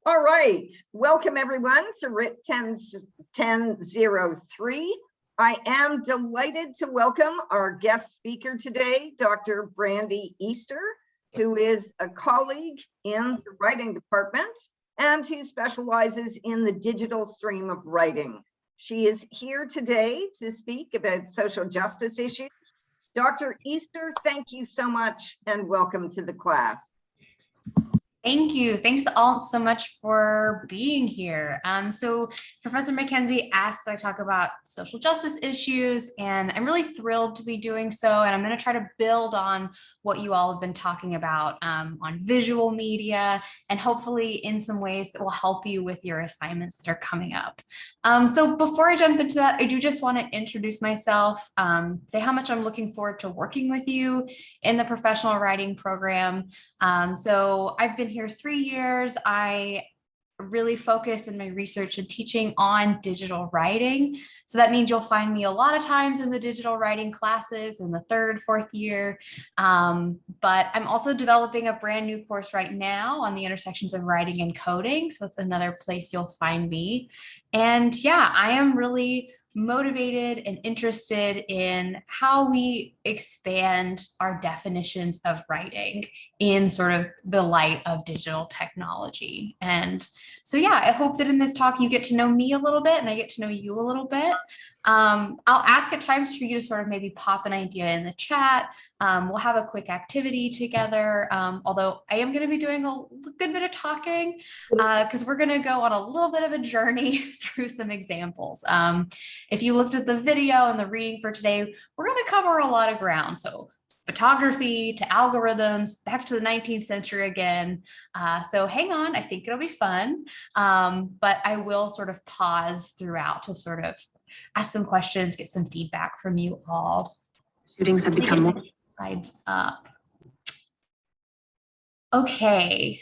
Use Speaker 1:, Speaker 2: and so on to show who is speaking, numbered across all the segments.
Speaker 1: All right, welcome everyone to WRIT 1003. I am delighted to welcome our guest speaker today, Dr. Brandee Easter, who is a colleague in the writing department and who specializes in the digital stream of writing. She is here today to speak about social justice issues. Dr. Easter, thank you so much and welcome to the class.
Speaker 2: Thank you. Thanks all so much for being here. So Professor McKenzie asked that I talk about social justice issues, and I'm really thrilled to be doing so. And I'm going to try to build on what you all have been talking about on visual media, and hopefully in some ways that will help you with your assignments that are coming up. So before I jump into that, I do just want to introduce myself, say how much I'm looking forward to working with you in the professional writing program. So I've been here 3 years. I really focus in my research and teaching on digital writing. So that means you'll find me a lot of times in the digital writing classes in the 3rd, 4th year. But I'm also developing a brand new course right now on the intersections of writing and coding. So that's another place you'll find me. And yeah, I am really motivated and interested in how we expand our definitions of writing in sort of the light of digital technology. And so, yeah, I hope that in this talk you get to know me a little bit and I get to know you a little bit. I'll ask at times for you to sort of maybe pop an idea in the chat. We'll have a quick activity together, although I am going to be doing a good bit of talking because we're going to go on a little bit of a journey through some examples. If you looked at the video and the reading for today, we're going to cover a lot of ground. So photography to algorithms, back to the 19th century again. So hang on, I think it'll be fun. But I will sort of pause throughout to sort of ask some questions, get some feedback from you all.
Speaker 3: Shootings have become more.
Speaker 2: Slides up. Okay.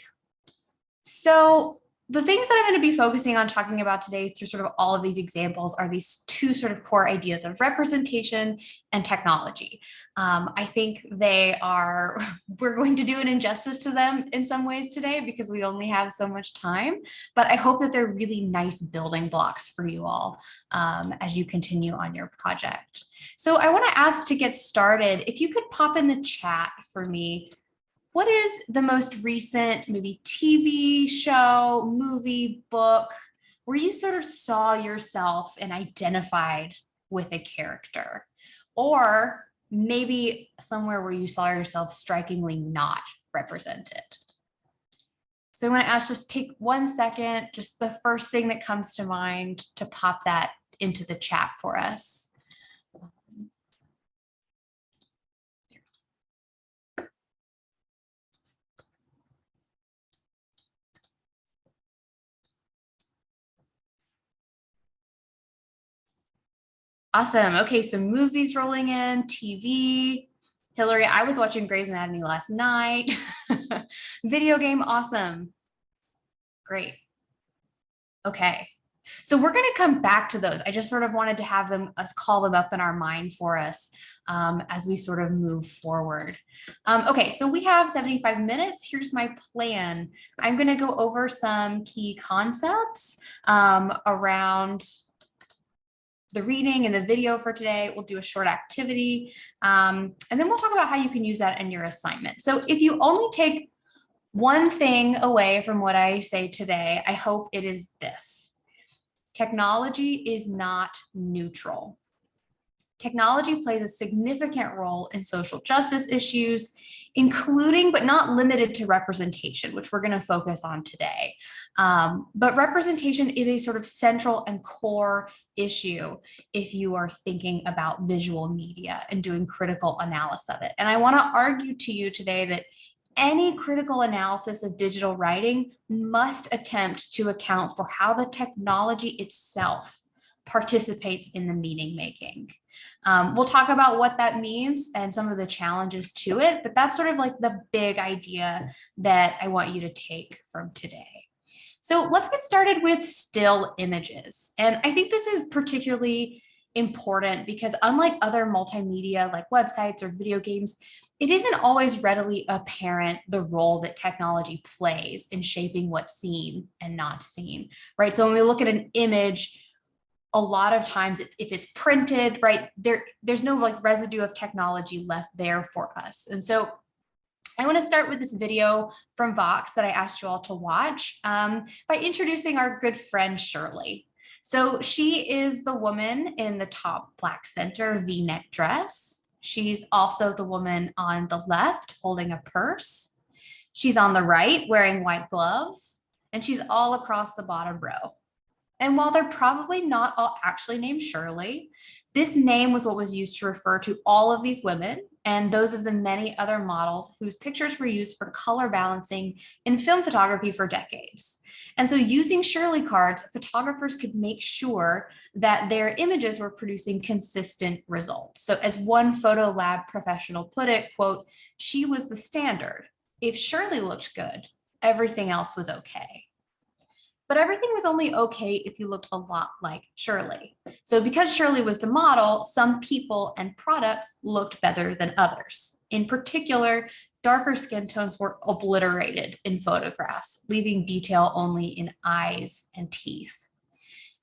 Speaker 2: So the things that I'm going to be focusing on talking about today through sort of all of these examples are these two sort of core ideas of representation and technology. I think we're going to do an injustice to them in some ways today because we only have so much time, but I hope that they're really nice building blocks for you all as you continue on your project. So I want to ask to get started, if you could pop in the chat for me, what is the most recent maybe TV show, movie, book, where you sort of saw yourself and identified with a character? Or maybe somewhere where you saw yourself strikingly not represented? So I'm going to ask, just take 1 second, just the first thing that comes to mind to pop that into the chat for us. Awesome. Okay, so movies rolling in, TV. Hillary, I was watching Grey's Anatomy last night. Video game, awesome. Great. Okay, so we're going to come back to those. I just sort of wanted to have us call them up in our mind for us as we sort of move forward. Okay, so we have 75 minutes. Here's my plan. I'm going to go over some key concepts around the reading and the video for today. We'll do a short activity, and then we'll talk about how you can use that in your assignment. So if you only take one thing away from what I say today, I hope it is this: technology is not neutral. Technology plays a significant role in social justice issues, including but not limited to representation, which we're going to focus on today. But representation is a sort of central and core issue if you are thinking about visual media and doing critical analysis of it. And I want to argue to you today that any critical analysis of digital writing must attempt to account for how the technology itself participates in the meaning making. We'll talk about what that means and some of the challenges to it, but that's sort of like the big idea that I want you to take from today. So let's get started with still images. And I think this is particularly important because unlike other multimedia like websites or video games, it isn't always readily apparent the role that technology plays in shaping what's seen and not seen, right? So when we look at an image, a lot of times if it's printed, right, there's no like residue of technology left there for us. And so I want to start with this video from Vox that I asked you all to watch by introducing our good friend Shirley. So she is the woman in the top black center V-neck dress. She's also the woman on the left holding a purse. She's on the right wearing white gloves, and she's all across the bottom row. And while they're probably not all actually named Shirley, this name was what was used to refer to all of these women and those of the many other models whose pictures were used for color balancing in film photography for decades. And so using Shirley cards, photographers could make sure that their images were producing consistent results. So as one photo lab professional put it, quote, "She was the standard. If Shirley looked good, everything else was okay." But everything was only okay if you looked a lot like Shirley. So because Shirley was the model, some people and products looked better than others. In particular, darker skin tones were obliterated in photographs, leaving detail only in eyes and teeth.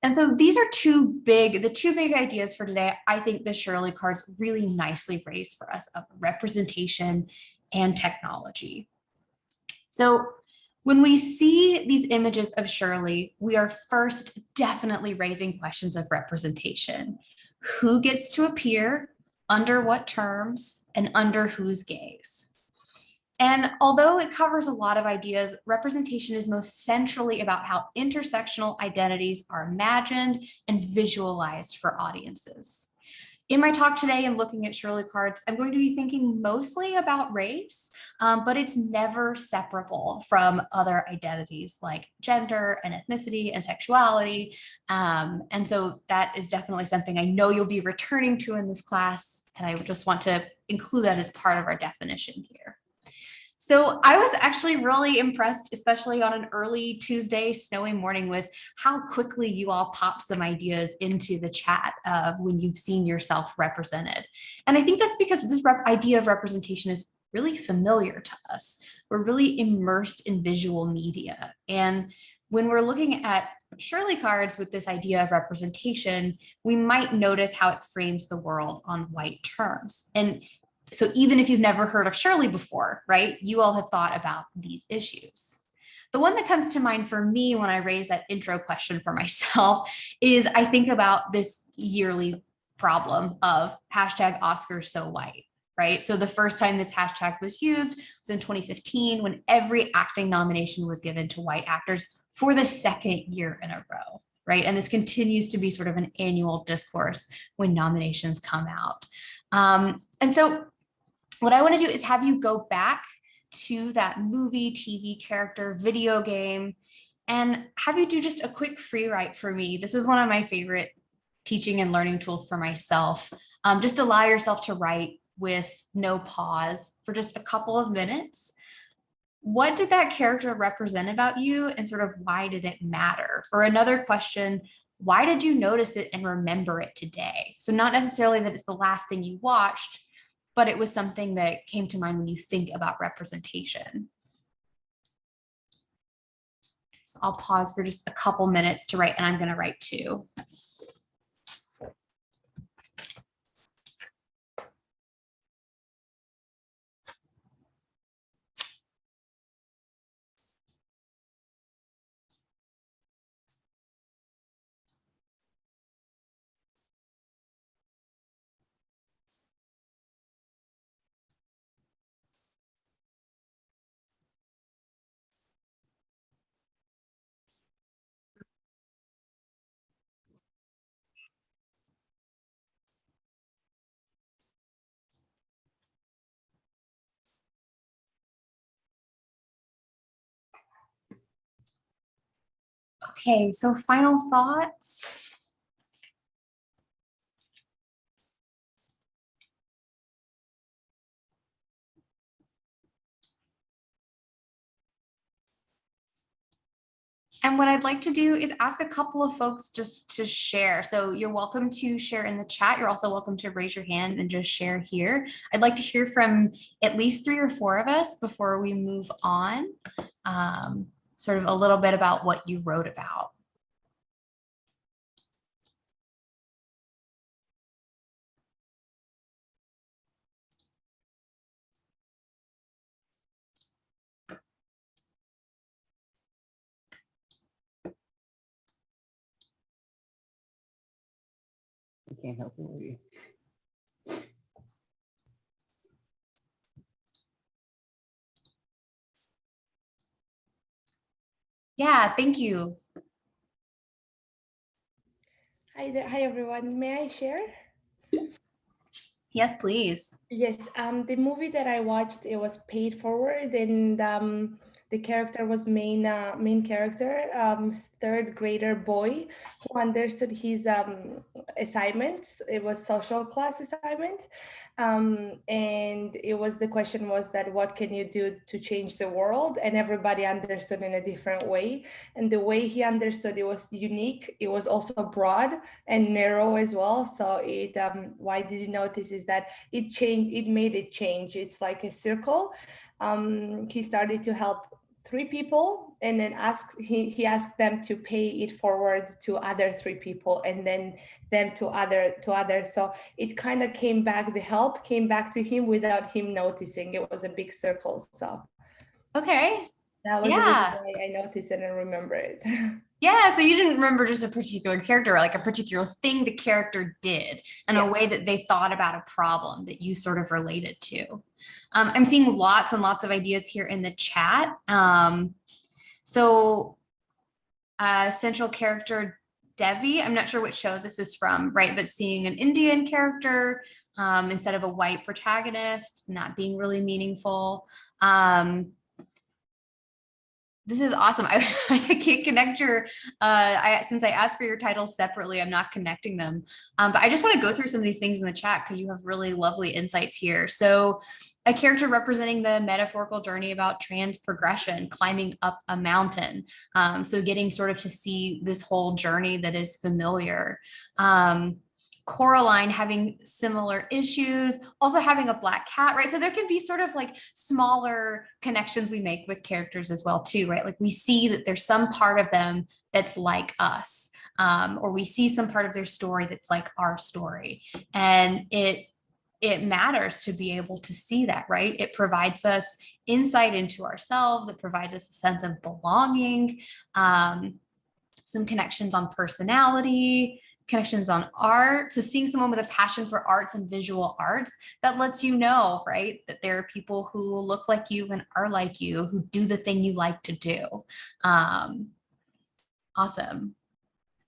Speaker 2: And so these are the two big ideas for today. I think the Shirley cards really nicely raise for us of representation and technology. So when we see these images of Shirley, we are first definitely raising questions of representation. Who gets to appear, under what terms, and under whose gaze? And although it covers a lot of ideas, representation is most centrally about how intersectional identities are imagined and visualized for audiences. In my talk today and looking at Shirley cards, I'm going to be thinking mostly about race, but it's never separable from other identities like gender and ethnicity and sexuality. And so that is definitely something I know you'll be returning to in this class. And I just want to include that as part of our definition here. So I was actually really impressed, especially on an early Tuesday snowy morning, with how quickly you all pop some ideas into the chat of when you've seen yourself represented. And I think that's because this idea of representation is really familiar to us. We're really immersed in visual media. And when we're looking at Shirley cards with this idea of representation, we might notice how it frames the world on white terms. And so even if you've never heard of Shirley before, right, you all have thought about these issues. The one that comes to mind for me when I raise that intro question for myself is I think about this yearly problem of hashtag Oscars so white, right? So the first time this hashtag was used was in 2015 when every acting nomination was given to white actors for the second year in a row, right? And this continues to be sort of an annual discourse when nominations come out. And so what I want to do is have you go back to that movie, TV character, video game, and have you do just a quick free write for me. This is one of my favorite teaching and learning tools for myself. Just allow yourself to write with no pause for just a couple of minutes. What did that character represent about you, and sort of why did it matter? Or another question, why did you notice it and remember it today? So not necessarily that it's the last thing you watched, but it was something that came to mind when you think about representation. So I'll pause for just a couple minutes to write, and I'm going to write too. Okay, so final thoughts. And what I'd like to do is ask a couple of folks just to share. So you're welcome to share in the chat. You're also welcome to raise your hand and just share here. I'd like to hear from at least 3 or 4 of us before we move on. Sort of a little bit about what you wrote about.
Speaker 4: I can't help it.
Speaker 2: Yeah, thank you.
Speaker 5: Hi there. Hi everyone. May I share?
Speaker 2: Yes, please.
Speaker 5: Yes. The movie that I watched, it was paid forward, and the character was main character, third grader boy who understood his assignments. It was social class assignment, and it was the question was that what can you do to change the world? And everybody understood in a different way, and the way he understood it was unique. It was also broad and narrow as well. So it why did you notice is that it changed, it made it change. It's like a circle. He started to help 3 people, and then he asked them to pay it forward to other 3 people, and then them to others. So it kind of came back, the help came back to him without him noticing. It was a big circle. So
Speaker 2: Okay.
Speaker 5: that was the reason
Speaker 2: Yeah.
Speaker 5: why I noticed it and remember it.
Speaker 2: Yeah, so you didn't remember just a particular character, like a particular thing the character did and a way that they thought about a problem that you sort of related to. I'm seeing lots and lots of ideas here in the chat. So central character Devi, I'm not sure which show this is from, right? But seeing an Indian character instead of a white protagonist, not being really meaningful. This is awesome. I can't connect your, since I asked for your titles separately, I'm not connecting them. But I just want to go through some of these things in the chat because you have really lovely insights here. So a character representing the metaphorical journey about trans progression, climbing up a mountain. So getting sort of to see this whole journey that is familiar. Coraline having similar issues, also having a black cat, right? So there can be sort of like smaller connections we make with characters as well too, right? Like we see that there's some part of them that's like us, or we see some part of their story that's like our story. And it matters to be able to see that, right? It provides us insight into ourselves. It provides us a sense of belonging, some connections on personality, connections on art. So seeing someone with a passion for arts and visual arts, that lets you know, right, that there are people who look like you and are like you, who do the thing you like to do. Awesome.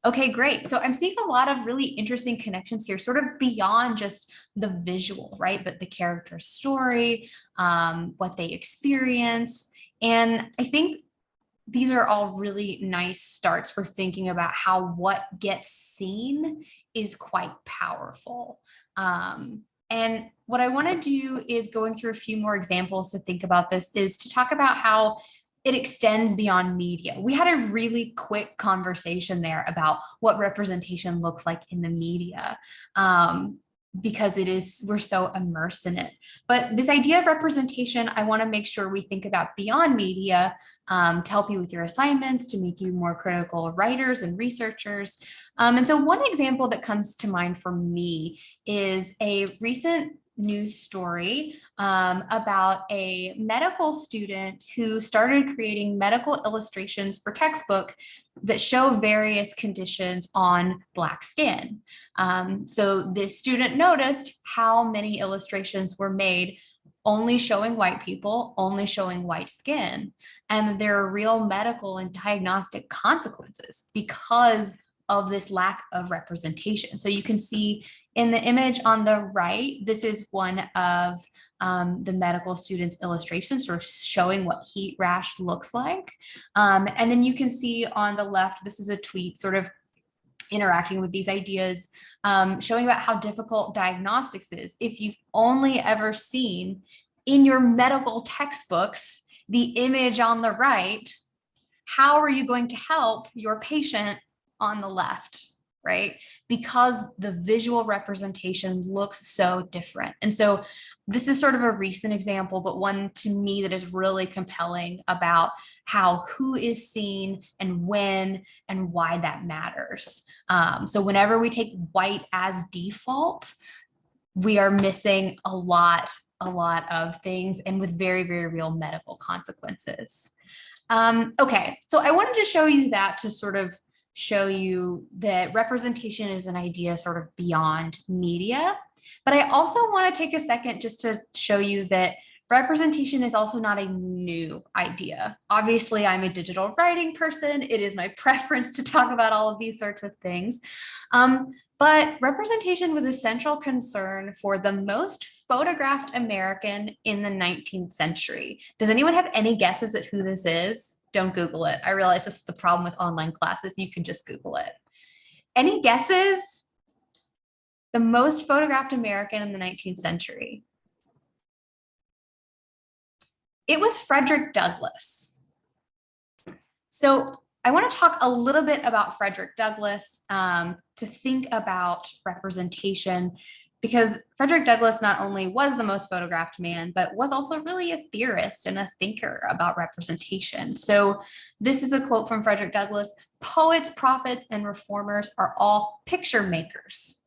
Speaker 2: Okay, great. So I'm seeing a lot of really interesting connections here, sort of beyond just the visual, right? But the character story, what they experience. And I think these are all really nice starts for thinking about how what gets seen is quite powerful. And what I want to do is going through a few more examples to think about this is to talk about how it extends beyond media. We had a really quick conversation there about what representation looks like in the media. Because we're so immersed in it. But this idea of representation, I want to make sure we think about beyond media to help you with your assignments, to make you more critical writers and researchers. And so one example that comes to mind for me is a recent news story about a medical student who started creating medical illustrations for textbook that show various conditions on Black skin. So this student noticed how many illustrations were made only showing white people, only showing white skin, and there are real medical and diagnostic consequences because of this lack of representation. So you can see in the image on the right, this is one of the medical student's illustrations, sort of showing what heat rash looks like. And then you can see on the left, this is a tweet sort of interacting with these ideas, showing about how difficult diagnostics is. If you've only ever seen in your medical textbooks, the image on the right, how are you going to help your patient on the left, right? Because the visual representation looks so different. And so this is sort of a recent example, but one to me that is really compelling about how who is seen and when and why that matters. So whenever we take white as default, we are missing a lot of things, and with very, very real medical consequences. Okay, so I wanted to show you that to sort of show you that representation is an idea sort of beyond media. But I also want to take a second just to show you that representation is also not a new idea. Obviously, I'm a digital writing person. It is my preference to talk about all of these sorts of things. But representation was a central concern for the most photographed American in the 19th century. Does anyone have any guesses at who this is? Don't Google it. I realize this is the problem with online classes. You can just Google it. Any guesses? The most photographed American in the 19th century. It was Frederick Douglass. So I want to talk a little bit about Frederick Douglass to think about representation, because Frederick Douglass not only was the most photographed man, but was also really a theorist and a thinker about representation. So this is a quote from Frederick Douglass: "Poets, prophets, and reformers are all picture makers.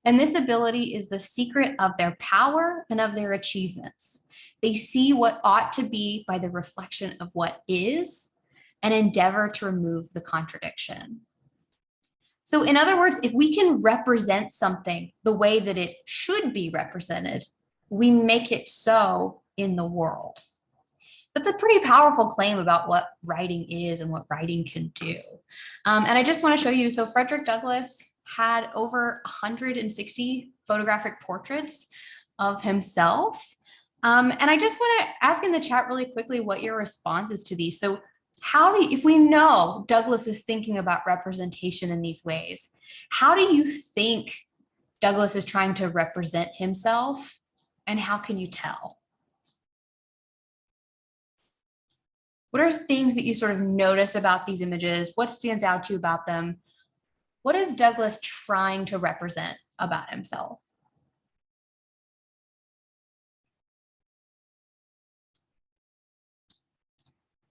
Speaker 2: And this ability is the secret of their power and of their achievements. They see what ought to be by the reflection of what is and endeavor to remove the contradiction." So in other words, if we can represent something the way that it should be represented, we make it so in the world. That's a pretty powerful claim about what writing is and what writing can do. And I just want to show you, so Frederick Douglass had over 160 photographic portraits of himself. And I just want to ask in the chat really quickly what your response is to these. So how do you, if we know Douglass is thinking about representation in these ways, how do you think Douglass is trying to represent himself, and how can you tell? What are things that you sort of notice about these images? What stands out to you about them? What is Douglass trying to represent about himself?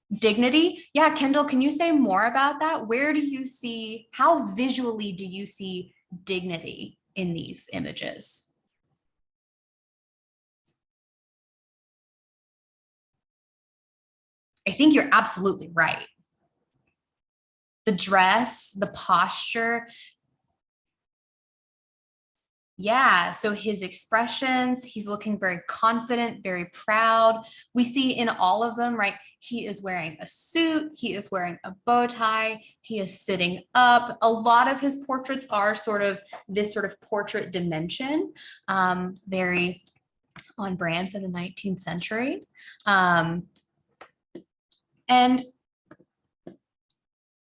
Speaker 2: Dignity. Yeah, Kendall, can you say more about that? Where do you see, how visually do you see dignity in these images? I think you're absolutely right. The dress, the posture. Yeah, so his expressions, he's looking very confident, very proud. We see in all of them, right? He is wearing a suit, he is wearing a bow tie, he is sitting up. A lot of his portraits are sort of this sort of portrait dimension, very on brand for the 19th century. And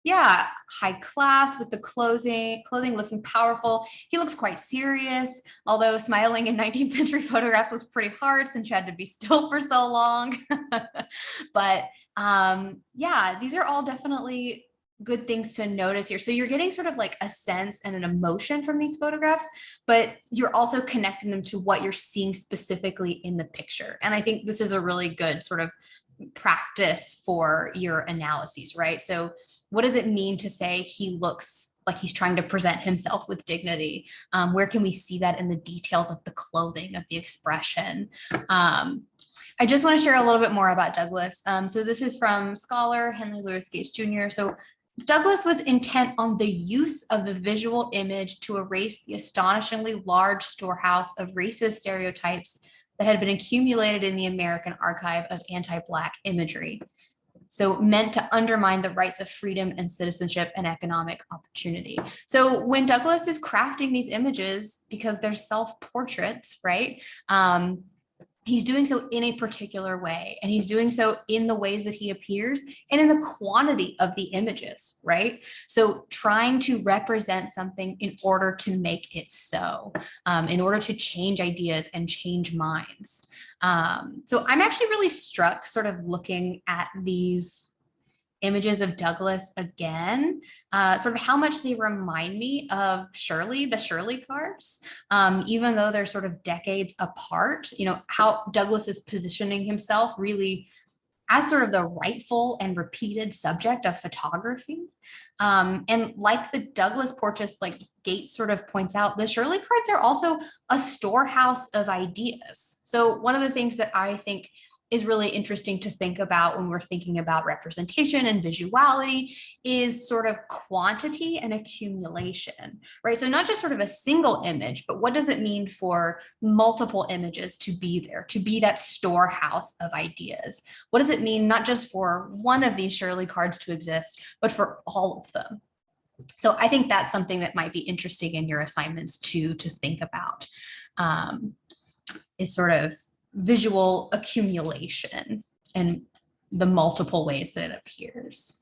Speaker 2: yeah, high class with the clothing looking powerful. He looks quite serious, although smiling in 19th century photographs was pretty hard since you had to be still for so long. But yeah, these are all definitely good things to notice here. So you're getting sort of like a sense and an emotion from these photographs, but you're also connecting them to what you're seeing specifically in the picture. And I think this is a really good sort of practice for your analyses, right? So what does it mean to say he looks like he's trying to present himself with dignity? Where can we see that in the details of the clothing, of the expression? I just want to share a little bit more about Douglass. So this is from scholar Henry Louis Gates Jr. So Douglass was intent on the use of the visual image to erase the astonishingly large storehouse of racist stereotypes that had been accumulated in the American archive of anti-Black imagery. So meant to undermine the rights of freedom and citizenship and economic opportunity. So when Douglass is crafting these images, because they're self-portraits, right? He's doing so in a particular way, and he's doing so in the ways that he appears and in the quantity of the images, right? So trying to represent something in order to make it so, in order to change ideas and change minds. So I'm actually really struck sort of looking at these images of Douglas again, sort of how much they remind me of Shirley, the Shirley cards, even though they're sort of decades apart, how Douglas is positioning himself really as sort of the rightful and repeated subject of photography. And like the Douglas portraits, like Gates sort of points out, the Shirley cards are also a storehouse of ideas. So one of the things that I think is really interesting to think about when we're thinking about representation and visuality is sort of quantity and accumulation, right? So not just sort of a single image, but what does it mean for multiple images to be there, to be that storehouse of ideas? What does it mean not just for one of these Shirley cards to exist, but for all of them? So I think that's something that might be interesting in your assignments too, to think about, is sort of visual accumulation and the multiple ways that it appears.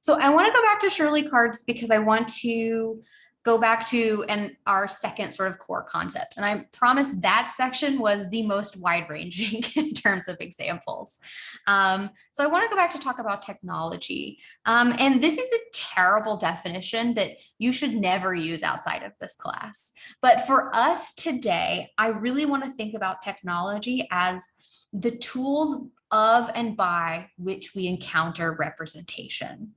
Speaker 2: So I want to go back to Shirley cards because I want to go back to our second sort of core concept. And I promise that section was the most wide-ranging in terms of examples. So I want to go back to talk about technology. And this is a terrible definition that you should never use outside of this class. But for us today, I really want to think about technology as the tools of and by which we encounter representation.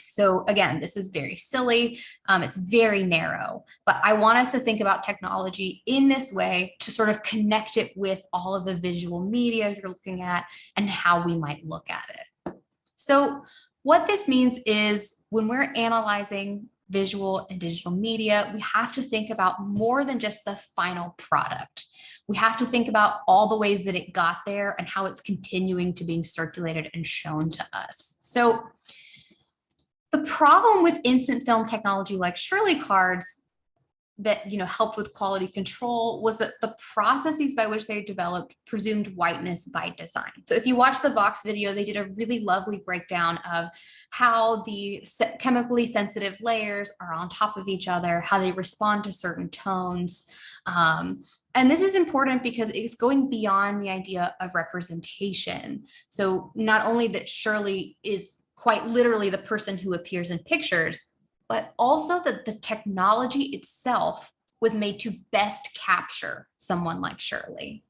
Speaker 2: So again, this is very silly. It's very narrow, but I want us to think about technology in this way to sort of connect it with all of the visual media you're looking at and how we might look at it. So what this means is when we're analyzing visual and digital media, we have to think about more than just the final product. We have to think about all the ways that it got there and how it's continuing to being circulated and shown to us. So the problem with instant film technology like Shirley cards that helped with quality control was that the processes by which they developed presumed whiteness by design. So if you watch the Vox video, they did a really lovely breakdown of how the chemically sensitive layers are on top of each other, how they respond to certain tones. And this is important because it's going beyond the idea of representation. So not only that Shirley is quite literally the person who appears in pictures, but also that the technology itself was made to best capture someone like Shirley.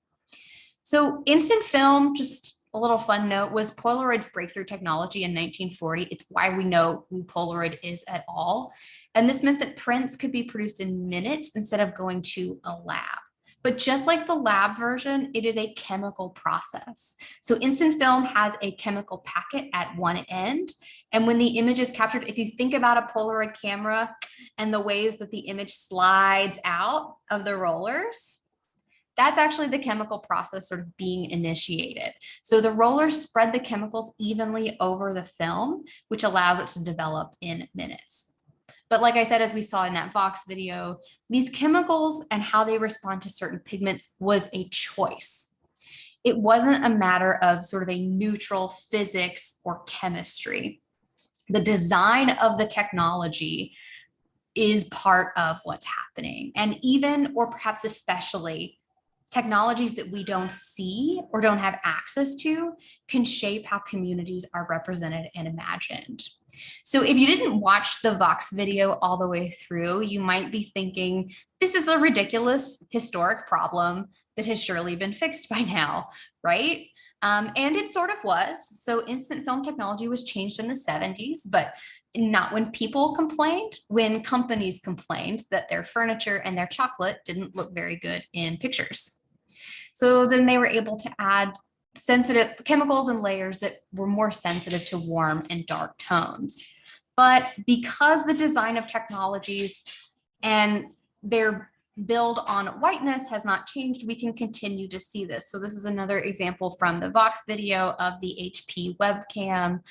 Speaker 2: So instant film, just a little fun note, was Polaroid's breakthrough technology in 1940. It's why we know who Polaroid is at all. And this meant that prints could be produced in minutes instead of going to a lab. But just like the lab version, it is a chemical process. So instant film has a chemical packet at one end. And when the image is captured, if you think about a Polaroid camera and the ways that the image slides out of the rollers, that's actually the chemical process sort of being initiated. So the rollers spread the chemicals evenly over the film, which allows it to develop in minutes. But like I said, as we saw in that Vox video, these chemicals and how they respond to certain pigments was a choice. It wasn't a matter of sort of a neutral physics or chemistry. The design of the technology is part of what's happening. And even, or perhaps especially, technologies that we don't see or don't have access to can shape how communities are represented and imagined. So if you didn't watch the Vox video all the way through, you might be thinking, this is a ridiculous historic problem that has surely been fixed by now, right? And it sort of was. So instant film technology was changed in the 70s, but not when people complained, when companies complained that their furniture and their chocolate didn't look very good in pictures. So then they were able to add sensitive chemicals and layers that were more sensitive to warm and dark tones. But because the design of technologies and their build on whiteness has not changed, we can continue to see this. So this is another example from the Vox video of the HP webcam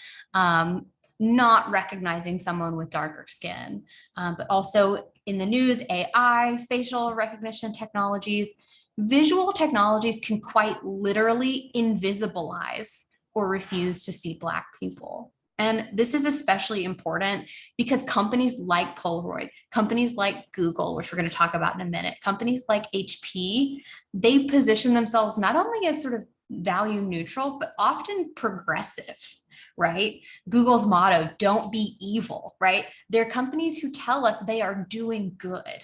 Speaker 2: not recognizing someone with darker skin, but also in the news, AI, facial recognition technologies. Visual technologies can quite literally invisibilize or refuse to see Black people. And this is especially important because companies like Polaroid, companies like Google, which we're going to talk about in a minute, companies like HP, they position themselves not only as sort of value neutral, but often progressive, right? Google's motto, don't be evil, right? They're companies who tell us they are doing good,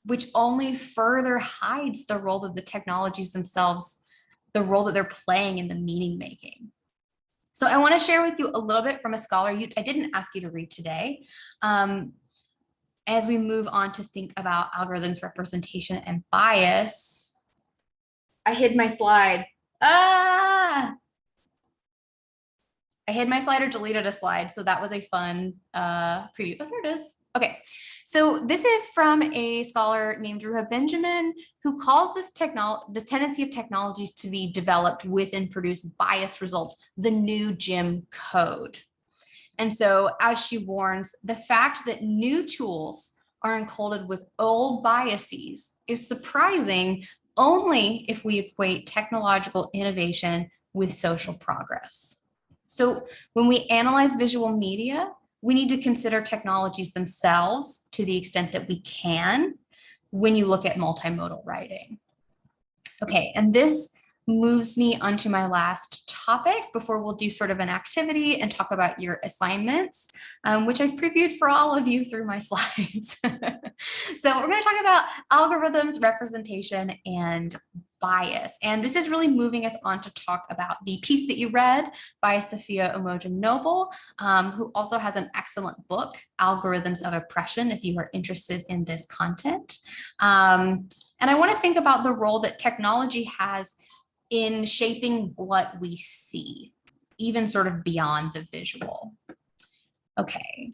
Speaker 2: which only further hides the role that the technologies themselves, the role that they're playing in the meaning making. So I want to share with you a little bit from a scholar I didn't ask you to read today. As we move on to think about algorithms, representation, and bias. I hid my slide. I hid my slide or deleted a slide. So that was a fun preview. Oh, there it is. Okay, so this is from a scholar named Ruha Benjamin, who calls this tendency of technologies to be developed with and produce biased results the new Jim Code. And so, as she warns, the fact that new tools are encoded with old biases is surprising only if we equate technological innovation with social progress. So when we analyze visual media, we need to consider technologies themselves to the extent that we can when you look at multimodal writing. Okay, and this moves me onto my last topic before we'll do sort of an activity and talk about your assignments, which I've previewed for all of you through my slides. So we're going to talk about algorithms, representation, and bias. And this is really moving us on to talk about the piece that you read by Sophia Imogen-Noble, who also has an excellent book, Algorithms of Oppression, if you are interested in this content. And I want to think about the role that technology has in shaping what we see, even sort of beyond the visual. Okay,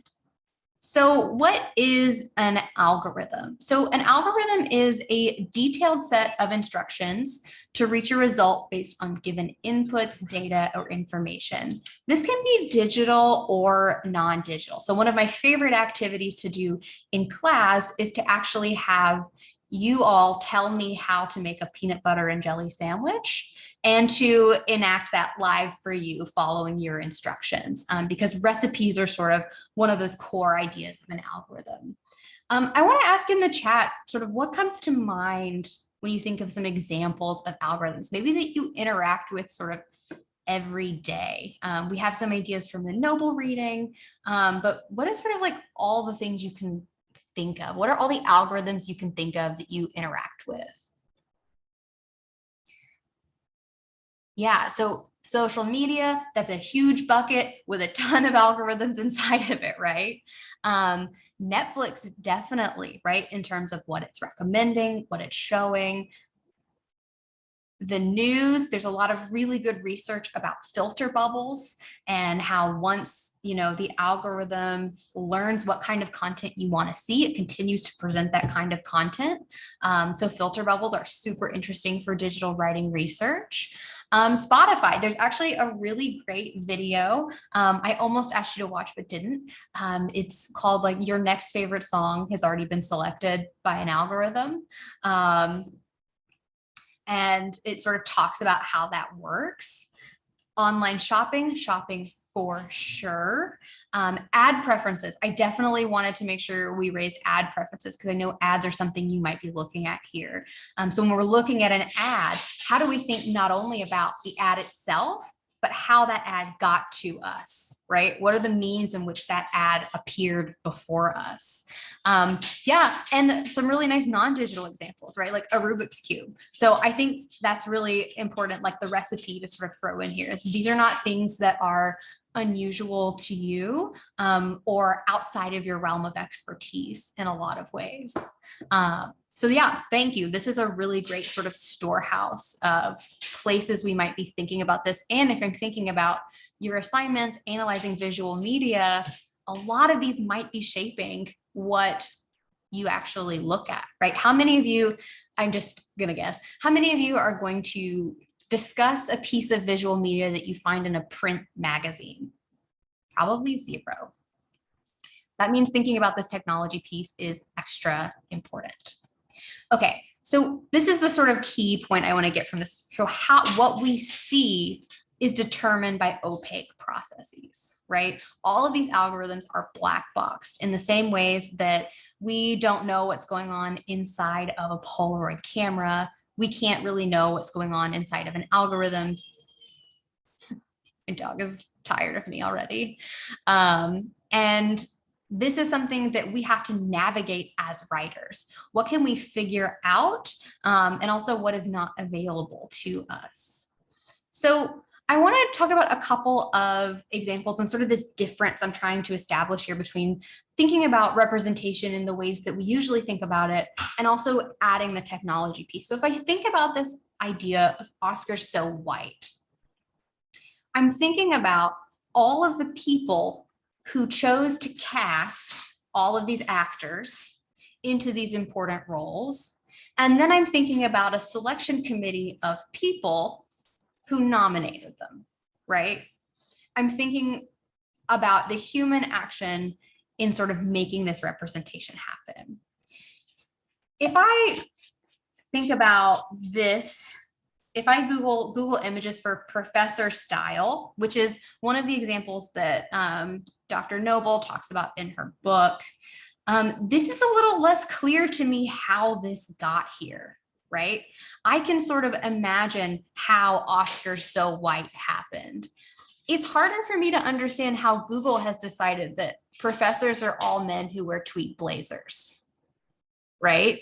Speaker 2: so what is an algorithm? So an algorithm is a detailed set of instructions to reach a result based on given inputs, data, or information. This can be digital or non-digital. So one of my favorite activities to do in class is to actually have you all tell me how to make a peanut butter and jelly sandwich and to enact that live for you following your instructions, because recipes are sort of one of those core ideas of an algorithm. I want to ask in the chat sort of what comes to mind when you think of some examples of algorithms, maybe that you interact with sort of every day. We have some ideas from the Noble reading, but what is sort of like all the things you can think of? What are all the algorithms you can think of that you interact with? Yeah, so social media, that's a huge bucket with a ton of algorithms inside of it, right? Netflix, definitely, right? In terms of what it's recommending, what it's showing. The news, there's a lot of really good research about filter bubbles and how once, the algorithm learns what kind of content you want to see, it continues to present that kind of content. So filter bubbles are super interesting for digital writing research. Spotify, there's actually a really great video. I almost asked you to watch, but didn't. It's called like Your Next Favorite Song Has Already Been Selected by an Algorithm. And it sort of talks about how that works. Online shopping for sure. Ad preferences. I definitely wanted to make sure we raised ad preferences because I know ads are something you might be looking at here. So when we're looking at an ad, how do we think not only about the ad itself, but how that ad got to us, right? What are the means in which that ad appeared before us? Yeah, and some really nice non-digital examples, right? Like a Rubik's Cube. So I think that's really important, like the recipe to sort of throw in here. So these are not things that are unusual to you or outside of your realm of expertise in a lot of ways. So yeah, thank you. This is a really great sort of storehouse of places we might be thinking about this. And if I'm thinking about your assignments, analyzing visual media, a lot of these might be shaping what you actually look at, right? How many of you, I'm just gonna guess, how many of you are going to discuss a piece of visual media that you find in a print magazine? Probably zero. That means thinking about this technology piece is extra important. Okay, so this is the sort of key point I want to get from this. So what we see is determined by opaque processes, right? All of these algorithms are black boxed in the same ways that we don't know what's going on inside of a Polaroid camera we can't really know what's going on inside of an algorithm. My dog is tired of me already. And this is something that we have to navigate as writers. What can we figure out? And also what is not available to us. So I want to talk about a couple of examples and sort of this difference I'm trying to establish here between thinking about representation in the ways that we usually think about it, and also adding the technology piece. So if I think about this idea of Oscars So White, I'm thinking about all of the people who chose to cast all of these actors into these important roles. And then I'm thinking about a selection committee of people who nominated them, right? I'm thinking about the human action in sort of making this representation happen. If I think about this, if I Google images for professor style, which is one of the examples that Dr. Noble talks about in her book, this is a little less clear to me how this got here, right? I can sort of imagine how Oscars So White happened. It's harder for me to understand how Google has decided that professors are all men who wear tweed blazers, right?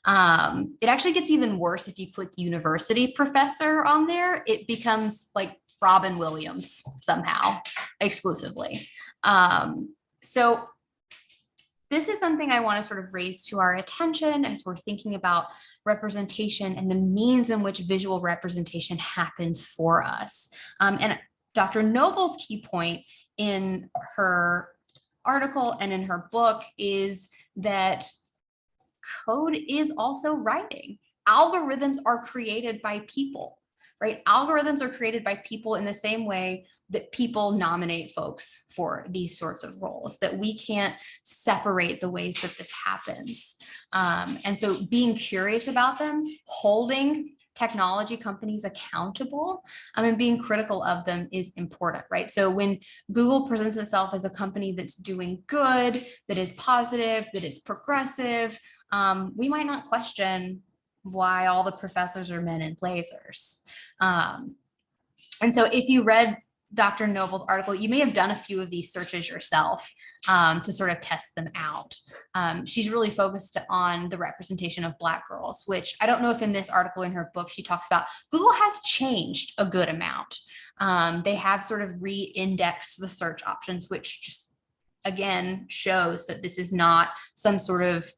Speaker 2: It actually gets even worse if you click university professor on there. It becomes like Robin Williams somehow exclusively. So this is something I want to sort of raise to our attention as we're thinking about representation and the means in which visual representation happens for us. And Dr. Noble's key point in her article and in her book is that code is also writing. Algorithms are created by people, right? Algorithms are created by people in the same way that people nominate folks for these sorts of roles, that we can't separate the ways that this happens. And so being curious about them, holding technology companies accountable, and being critical of them is important, right? So when Google presents itself as a company that's doing good, that is positive, that is progressive, we might not question why all the professors are men in blazers. And so if you read Dr. Noble's article, you may have done a few of these searches yourself to sort of test them out. She's really focused on the representation of Black girls, which I don't know if in this article in her book she talks about. Google has changed a good amount. They have sort of re-indexed the search options, which just, again, shows that this is not some sort of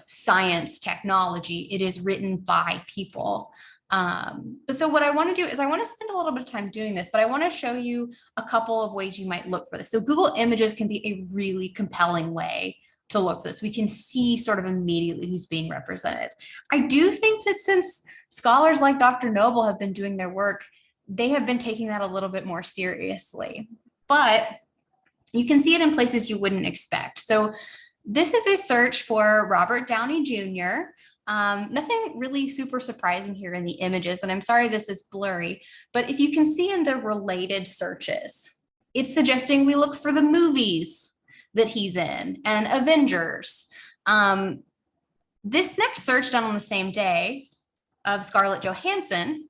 Speaker 2: science technology. It is written by people. But so what I want to do is I want to spend a little bit of time doing this, but I want to show you a couple of ways you might look for this. So Google Images can be a really compelling way to look for this. We can see sort of immediately who's being represented. I do think that since scholars like Dr. Noble have been doing their work, they have been taking that a little bit more seriously, but you can see it in places you wouldn't expect. So this is a search for Robert Downey Jr. Nothing really super surprising here in the images, and I'm sorry this is blurry, but if you can see in the related searches, it's suggesting we look for the movies that he's in and Avengers. This next search done on the same day of Scarlett Johansson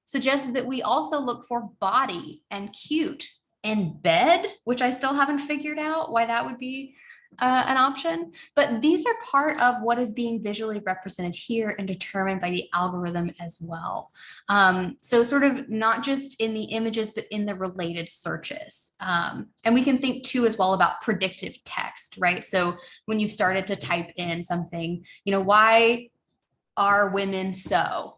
Speaker 2: suggests that we also look for body and cute and bed, which I still haven't figured out why that would be an option, but these are part of what is being visually represented here and determined by the algorithm as well. So sort of not just in the images, but in the related searches. And we can think too as well about predictive text, right? So when you started to type in something, why are women so?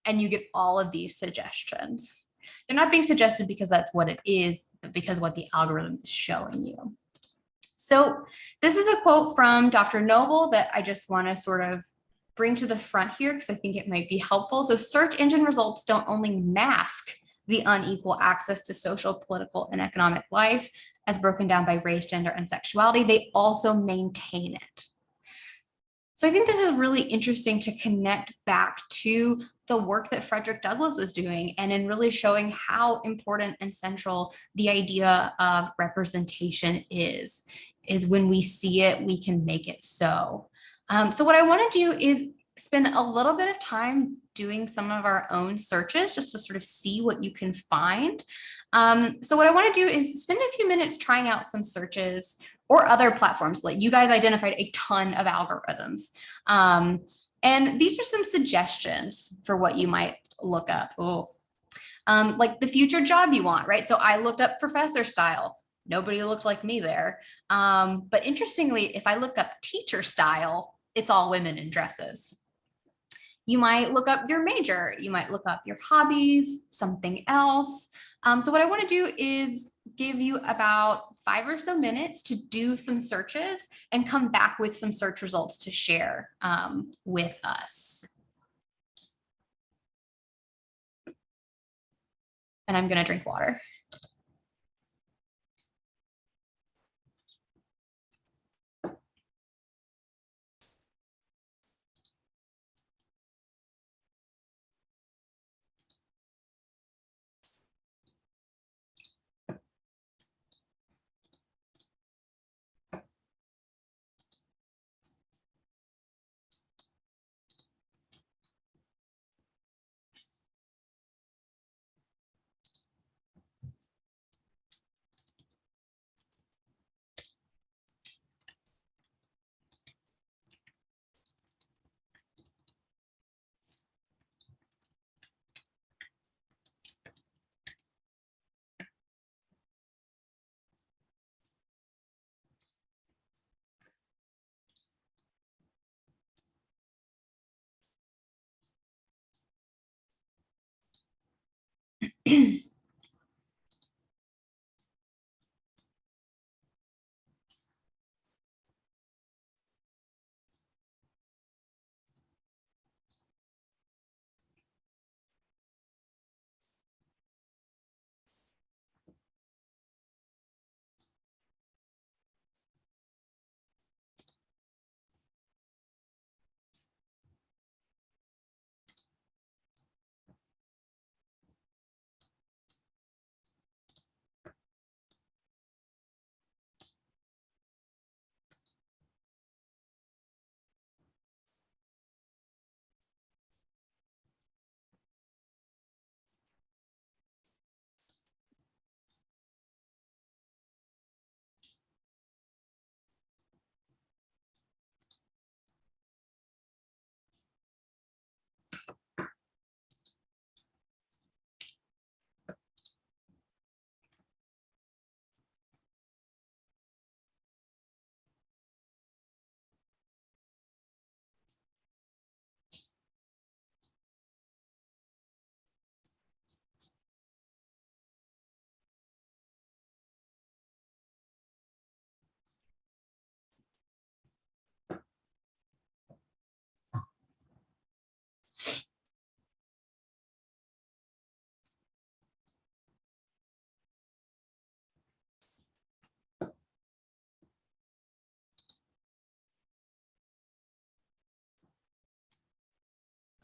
Speaker 2: And you get all of these suggestions. They're not being suggested because that's what it is, but because what the algorithm is showing you. So this is a quote from Dr. Noble that I just want to sort of bring to the front here because I think it might be helpful. So search engine results don't only mask the unequal access to social, political, and economic life as broken down by race, gender, and sexuality, they also maintain it. So I think this is really interesting to connect back to the work that Frederick Douglass was doing and in really showing how important and central the idea of representation is when we see it, we can make it so. So what I want to do is spend a little bit of time doing some of our own searches just to sort of see what you can find. So what I want to do is spend a few minutes trying out some searches or other platforms. Like you guys identified a ton of algorithms. And these are some suggestions for what you might look up. Like the future job you want, right? So I looked up professor style. Nobody looked like me there. But interestingly, if I look up teacher style, it's all women in dresses. You might look up your major. You might look up your hobbies, something else. So what I want to do is give you about 5 or so minutes to do some searches and come back with some search results to share with us. And I'm going to drink water.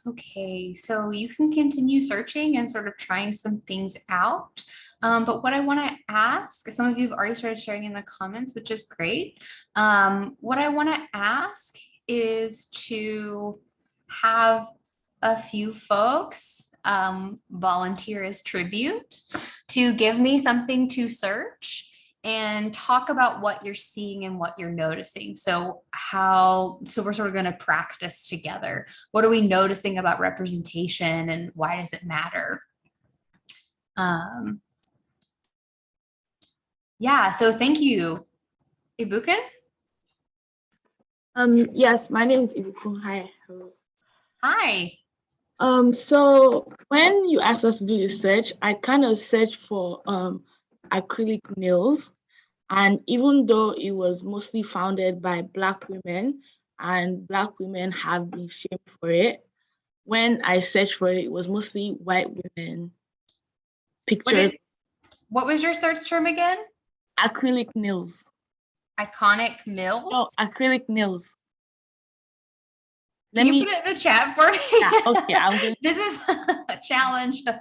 Speaker 2: Okay, so you can continue searching and sort of trying some things out. But what I want to ask, some of you have already started sharing in the comments, which is great. What I want to ask is to have a few folks volunteer as tribute to give me something to search and talk about what you're seeing and what you're noticing. So we're sort of going to practice together. What are we noticing about representation and why does it matter? Yeah, so thank you. Ibuken?
Speaker 6: Yes, my name is Ibukun. Hi. Hello.
Speaker 2: Hi.
Speaker 6: So when you asked us to do the search, I kind of searched for acrylic nails. And even though it was mostly founded by Black women, and Black women have been shamed for it, when I searched for it, it was mostly white women pictures.
Speaker 2: What was your search term again?
Speaker 6: Acrylic nails.
Speaker 2: Iconic mills?
Speaker 6: No, acrylic nails.
Speaker 2: Can you put it in the chat for me?
Speaker 6: Yeah, okay, I'm going.
Speaker 2: This is a challenge of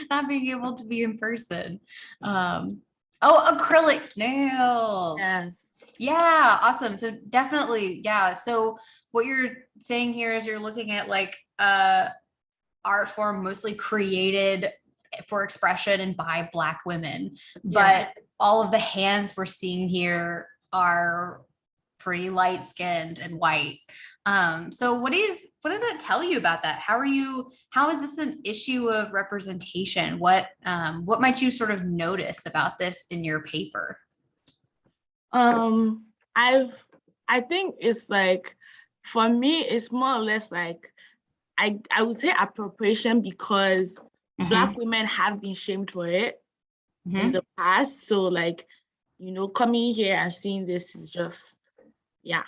Speaker 2: not being able to be in person. Oh, acrylic nails.
Speaker 6: Yeah.
Speaker 2: Yeah, awesome. So definitely, yeah. So what you're saying here is you're looking at like art form mostly created for expression and by Black women, but all of the hands we're seeing here are pretty light skinned and white. So what does it tell you about that? How is this an issue of representation? What might you sort of notice about this in your paper?
Speaker 6: I think it's like, for me, it's more or less like, I would say appropriation, because Black women have been shamed for it in the past. So like, coming here and seeing this is just, yeah.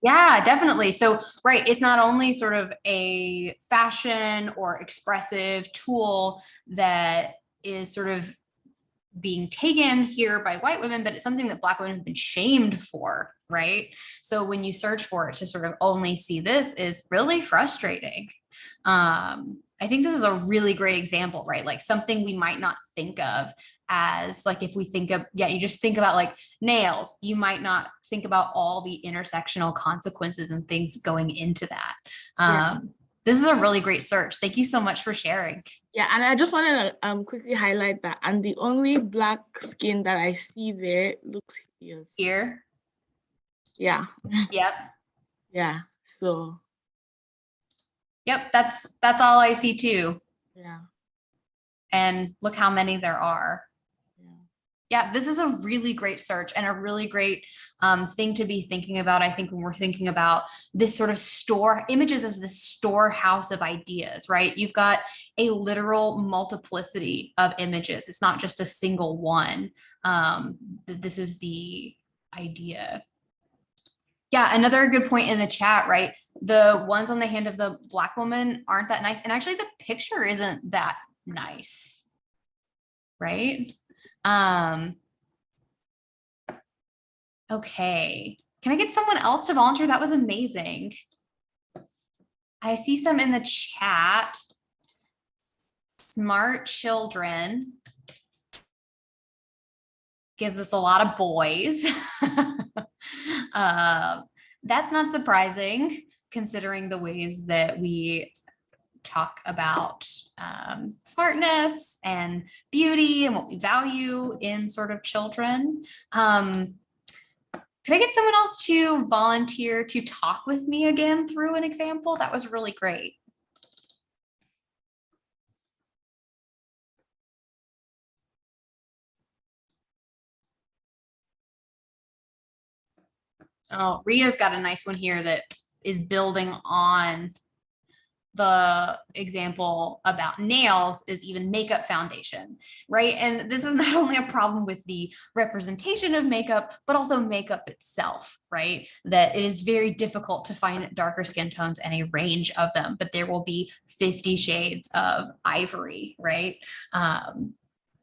Speaker 2: Yeah, definitely. So, right, it's not only sort of a fashion or expressive tool that is sort of being taken here by white women, but it's something that Black women have been shamed for, right? So when you search for it, to sort of only see this is really frustrating. I think this is a really great example, right? Like something we might not think of as, like, if we think of, you just think about like nails, you might not think about all the intersectional consequences and things going into that. This is a really great search. Thank you so much for sharing.
Speaker 6: Yeah, and I just wanted to quickly highlight that, and the only Black skin that I see there looks
Speaker 2: here.
Speaker 6: Yeah.
Speaker 2: Yep.
Speaker 6: Yeah. So.
Speaker 2: Yep, that's all I see too.
Speaker 6: Yeah.
Speaker 2: And look how many there are. Yeah, this is a really great search and a really great thing to be thinking about. I think when we're thinking about this sort of images as the storehouse of ideas, right? You've got a literal multiplicity of images. It's not just a single one. This is the idea. Yeah, another good point in the chat, right? The ones on the hand of the Black woman aren't that nice. And actually the picture isn't that nice, right? Okay. Can I get someone else to volunteer? That was amazing. I see some in the chat. Smart children gives us a lot of boys. That's not surprising, considering the ways that we talk about smartness and beauty and what we value in sort of children. Can I get someone else to volunteer to talk with me again through an example? That was really great. Oh, Ria's got a nice one here that is building on the example about nails, is even makeup foundation, right? And this is not only a problem with the representation of makeup, but also makeup itself, right? That it is very difficult to find darker skin tones and a range of them, but there will be 50 shades of ivory, right?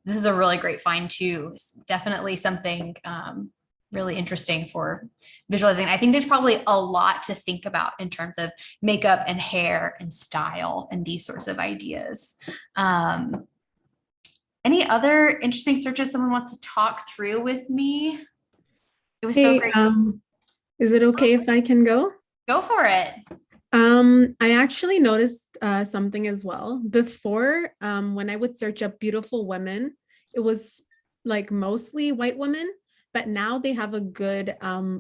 Speaker 2: This is a really great find too. It's definitely something really interesting for visualizing. I think there's probably a lot to think about in terms of makeup and hair and style and these sorts of ideas. Any other interesting searches someone wants to talk through with me? It was so great.
Speaker 7: Is it okay if I can go?
Speaker 2: Go for it.
Speaker 7: I actually noticed something as well. Before, when I would search up beautiful women, it was like mostly white women. But now they have a good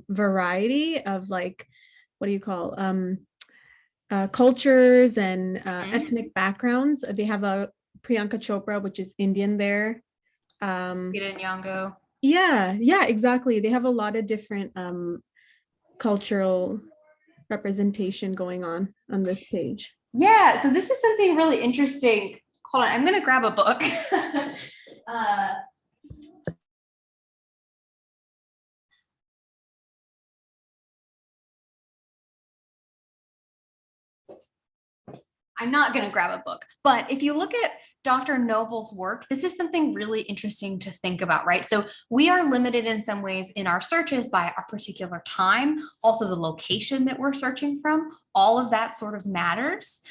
Speaker 7: variety of, like, what do you call, cultures and ethnic backgrounds. They have a Priyanka Chopra, which is Indian there.
Speaker 2: Nyong'o.
Speaker 7: Yeah, exactly. They have a lot of different cultural representation going on this page.
Speaker 2: Yeah, so this is something really interesting. Hold on, I'm gonna grab a book. I'm not going to grab a book, but if you look at Dr. Noble's work, this is something really interesting to think about, right? So we are limited in some ways in our searches by our particular time, also the location that we're searching from. All of that sort of matters.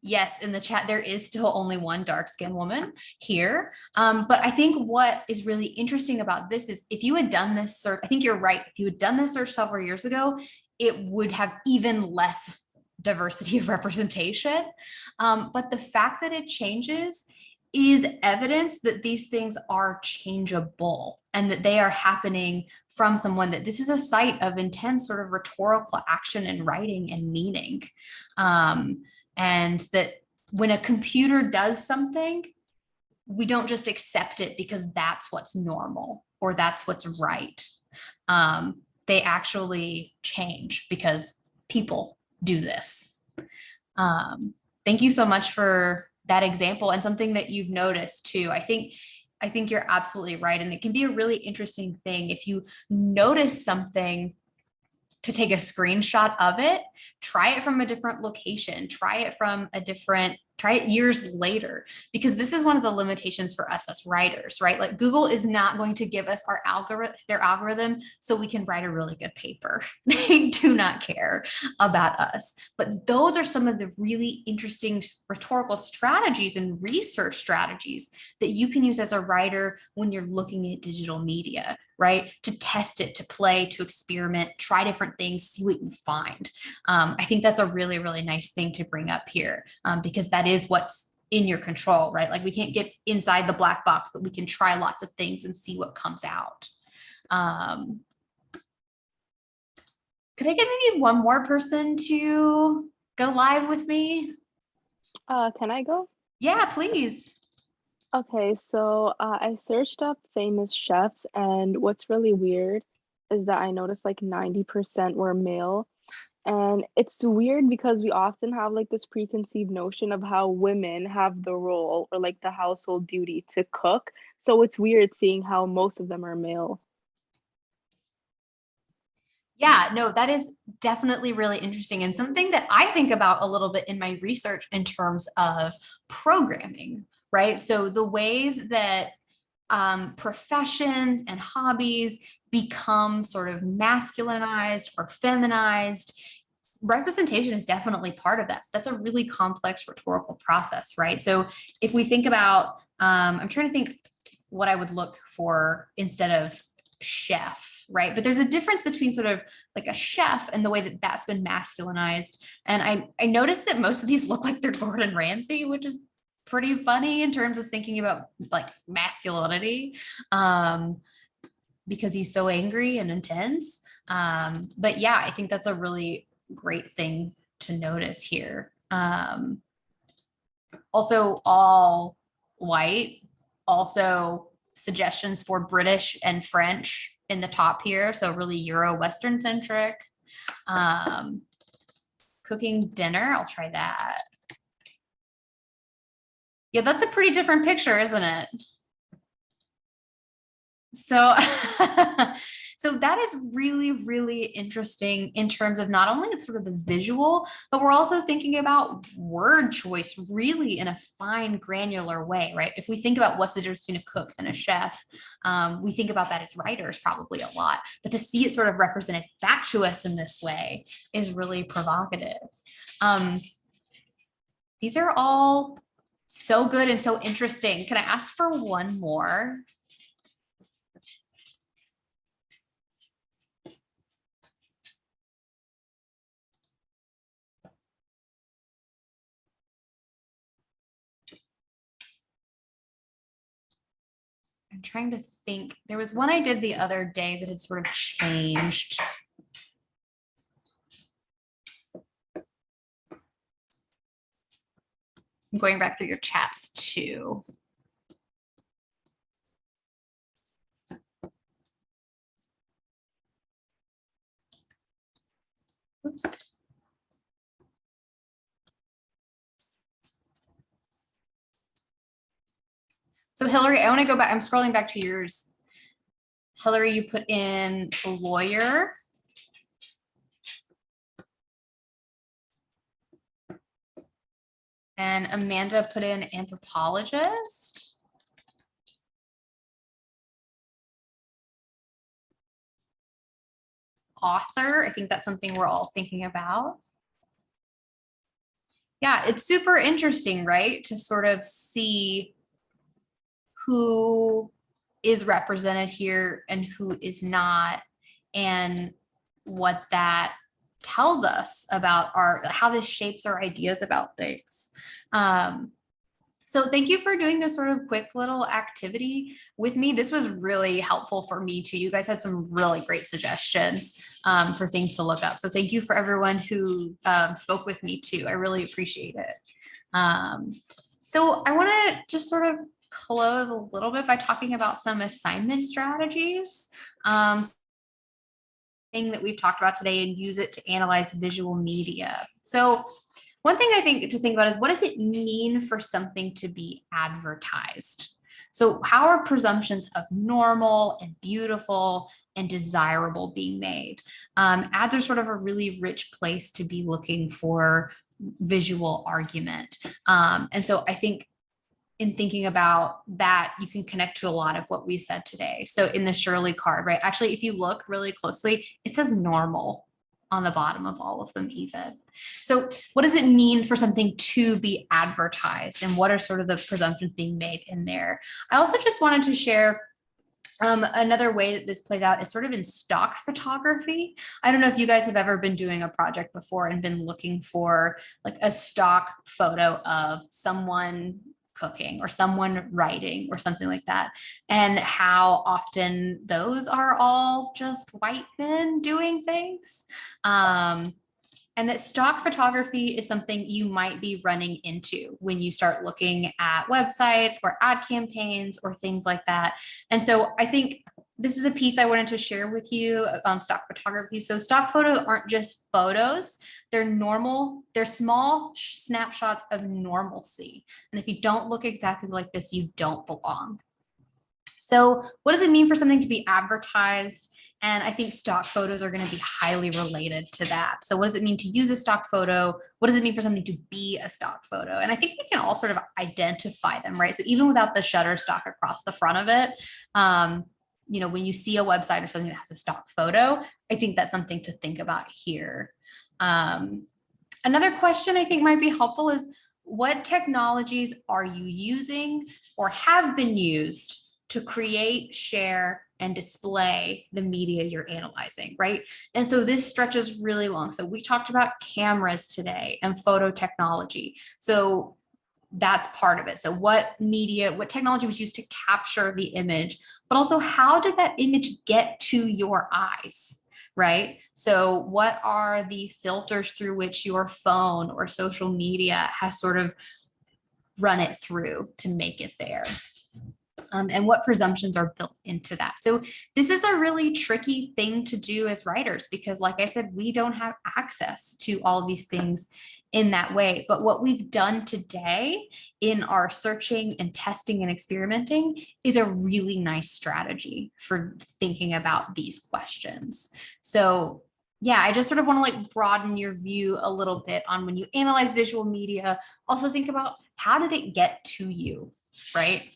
Speaker 2: Yes, in the chat, there is still only one dark-skinned woman here. But I think what is really interesting about this is if you had done this search, I think you're right. If you had done this search several years ago, it would have even less diversity of representation. But the fact that it changes is evidence that these things are changeable and that they are happening from someone, that this is a site of intense sort of rhetorical action and writing and meaning. And that when a computer does something, we don't just accept it because that's what's normal or that's what's right. They actually change because people do this. Thank you so much for that example, and something that you've noticed too. I think you're absolutely right. And it can be a really interesting thing if you notice something, to take a screenshot of it, try it from a different location, try it years later, because this is one of the limitations for us as writers, right? Like Google is not going to give us their algorithm so we can write a really good paper. They do not care about us. But those are some of the really interesting rhetorical strategies and research strategies that you can use as a writer when you're looking at digital media, right? To test it, to play, to experiment, try different things, see what you find. I think that's a really, really nice thing to bring up here, because that is what's in your control, right? Like we can't get inside the black box, but we can try lots of things and see what comes out. Could I get maybe one more person to go live with me?
Speaker 8: Can I go?
Speaker 2: Yeah, please.
Speaker 8: Okay, so I searched up famous chefs, and what's really weird is that I noticed like 90% were male. And it's weird because we often have like this preconceived notion of how women have the role or like the household duty to cook. So it's weird seeing how most of them are male.
Speaker 2: Yeah, no, that is definitely really interesting, and something that I think about a little bit in my research in terms of programming, right? So the ways that professions and hobbies become sort of masculinized or feminized, representation is definitely part of that. That's a really complex rhetorical process, right? So if we think about, I'm trying to think what I would look for instead of chef, right? But there's a difference between sort of like a chef and the way that that's been masculinized. And I noticed that most of these look like they're Gordon Ramsay, which is pretty funny in terms of thinking about like masculinity, because he's so angry and intense. But yeah, I think that's a really great thing to notice here. Also all white, also suggestions for British and French in the top here. So really Euro-Western centric. Cooking dinner, I'll try that. Yeah, that's a pretty different picture, isn't it? So, so that is really, really interesting in terms of not only sort of the visual, but we're also thinking about word choice really in a fine, granular way, right? If we think about what's the difference between a cook and a chef, we think about that as writers probably a lot, but to see it sort of represented back to us in this way is really provocative. These are all so good and so interesting. Can I ask for one more? I'm trying to think. There was one I did the other day that had sort of changed. I'm going back through your chats too. Oops. So Hillary, I want to go back. I'm scrolling back to yours. Hillary, you put in lawyer. And Amanda put in anthropologist. Author, I think that's something we're all thinking about. Yeah, it's super interesting, right? To sort of see who is represented here and who is not, and what that tells us about how this shapes our ideas about things. So thank you for doing this sort of quick little activity with me. This was really helpful for me too. You guys had some really great suggestions for things to look up. So thank you for everyone who spoke with me too. I really appreciate it. So I want to just sort of close a little bit by talking about some assignment strategies. Thing that we've talked about today, and use it to analyze visual media. So one thing I think to think about is, what does it mean for something to be advertised? So how are presumptions of normal and beautiful and desirable being made? Ads are sort of a really rich place to be looking for visual argument. And so I think in thinking about that, you can connect to a lot of what we said today. So in the Shirley card, right? Actually, if you look really closely, it says normal on the bottom of all of them even. So what does it mean for something to be advertised, and what are sort of the presumptions being made in there? I also just wanted to share another way that this plays out is sort of in stock photography. I don't know if you guys have ever been doing a project before and been looking for like a stock photo of someone cooking or someone writing or something like that, and how often those are all just white men doing things. And that stock photography is something you might be running into when you start looking at websites or ad campaigns or things like that. And so I think this is a piece I wanted to share with you on stock photography. So stock photos aren't just photos, they're small snapshots of normalcy. And if you don't look exactly like this, you don't belong. So what does it mean for something to be advertised? And I think stock photos are going to be highly related to that. So what does it mean to use a stock photo? What does it mean for something to be a stock photo? And I think we can all sort of identify them, right? So even without the Shutterstock across the front of it, when you see a website or something that has a stock photo, I think that's something to think about here. Another question I think might be helpful is, what technologies are you using or have been used to create, share, and display the media you're analyzing, right? And so this stretches really long. So we talked about cameras today and photo technology. So that's part of it. So what technology was used to capture the image, but also how did that image get to your eyes, right? So what are the filters through which your phone or social media has sort of run it through to make it there? And what presumptions are built into that. So this is a really tricky thing to do as writers, because like I said, we don't have access to all of these things in that way. But what we've done today in our searching and testing and experimenting is a really nice strategy for thinking about these questions. So yeah, I just sort of want to like broaden your view a little bit on when you analyze visual media, also think about, how did it get to you, right?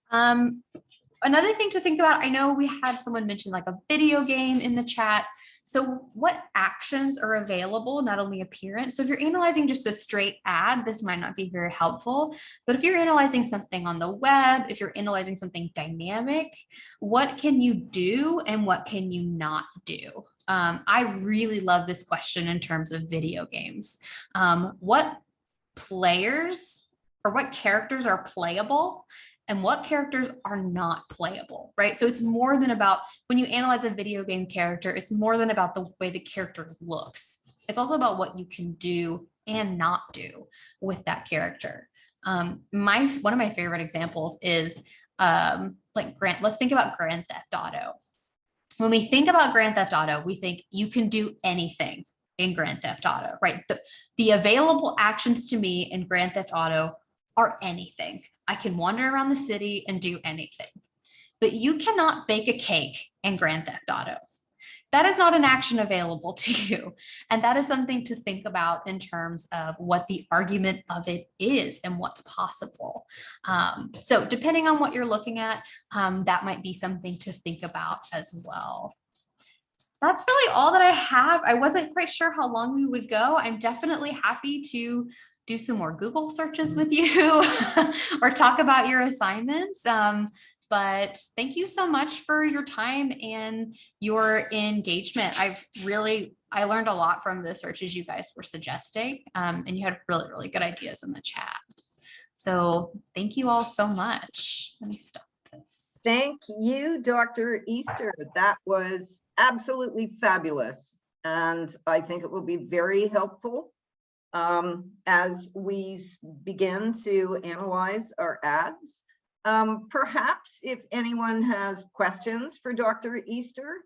Speaker 2: Another thing to think about, I know we had someone mention like a video game in the chat. So what actions are available, not only appearance. So if you're analyzing just a straight ad, this might not be very helpful. But if you're analyzing something on the web, if you're analyzing something dynamic, what can you do and what can you not do? I really love this question in terms of video games. What players or what characters are playable and what characters are not playable, right? So it's more than about, when you analyze a video game character, it's more than about the way the character looks. It's also about what you can do and not do with that character. One of my favorite examples is let's think about Grand Theft Auto. When we think about Grand Theft Auto, we think you can do anything in Grand Theft Auto, right? The available actions to me in Grand Theft Auto are anything. I can wander around the city and do anything. But you cannot bake a cake in Grand Theft Auto. That is not an action available to you. And that is something to think about in terms of what the argument of it is and what's possible. So depending on what you're looking at, that might be something to think about as well. That's really all that I have. I wasn't quite sure how long we would go. I'm definitely happy to do some more Google searches with you or talk about your assignments. But thank you so much for your time and your engagement. I learned a lot from the searches you guys were suggesting, and you had really, really good ideas in the chat. So thank you all so much. Let me stop this.
Speaker 1: Thank you, Dr. Easter. That was absolutely fabulous. And I think it will be very helpful as we begin to analyze our ads. Perhaps if anyone has questions for Dr. Easter,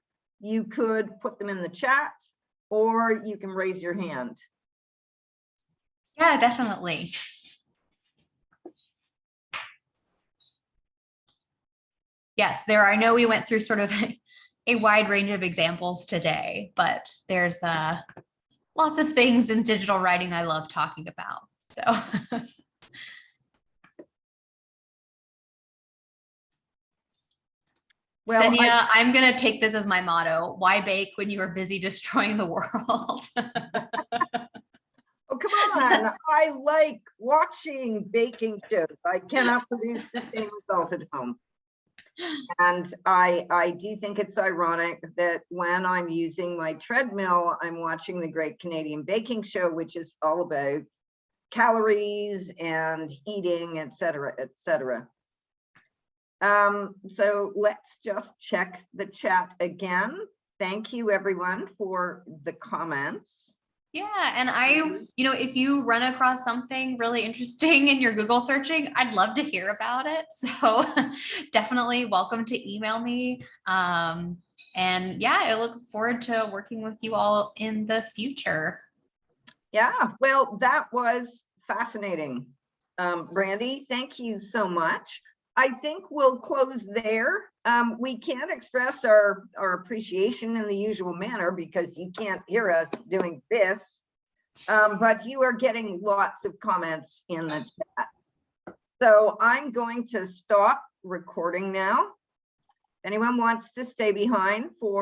Speaker 1: you could put them in the chat or you can raise your hand.
Speaker 2: Yeah, definitely. Yes, I know we went through sort of a wide range of examples today, but there's lots of things in digital writing I love talking about. So
Speaker 1: Well,
Speaker 2: Senia, I'm going to take this as my motto. Why bake when you are busy destroying the world?
Speaker 1: Oh, come on. I like watching baking shows. I cannot produce the same result at home. And I do think it's ironic that when I'm using my treadmill, I'm watching the Great Canadian Baking Show, which is all about calories and eating, et cetera, et cetera. So let's just check the chat again. Thank you, everyone, for the comments.
Speaker 2: Yeah, and if you run across something really interesting in your Google searching, I'd love to hear about it. So definitely welcome to email me. And yeah, I look forward to working with you all in the future. Yeah,
Speaker 1: well, that was fascinating. Brandee, thank you so much. I think we'll close there. We can't express our appreciation in the usual manner because you can't hear us doing this, but you are getting lots of comments in the chat. So I'm going to stop recording now. Anyone wants to stay behind for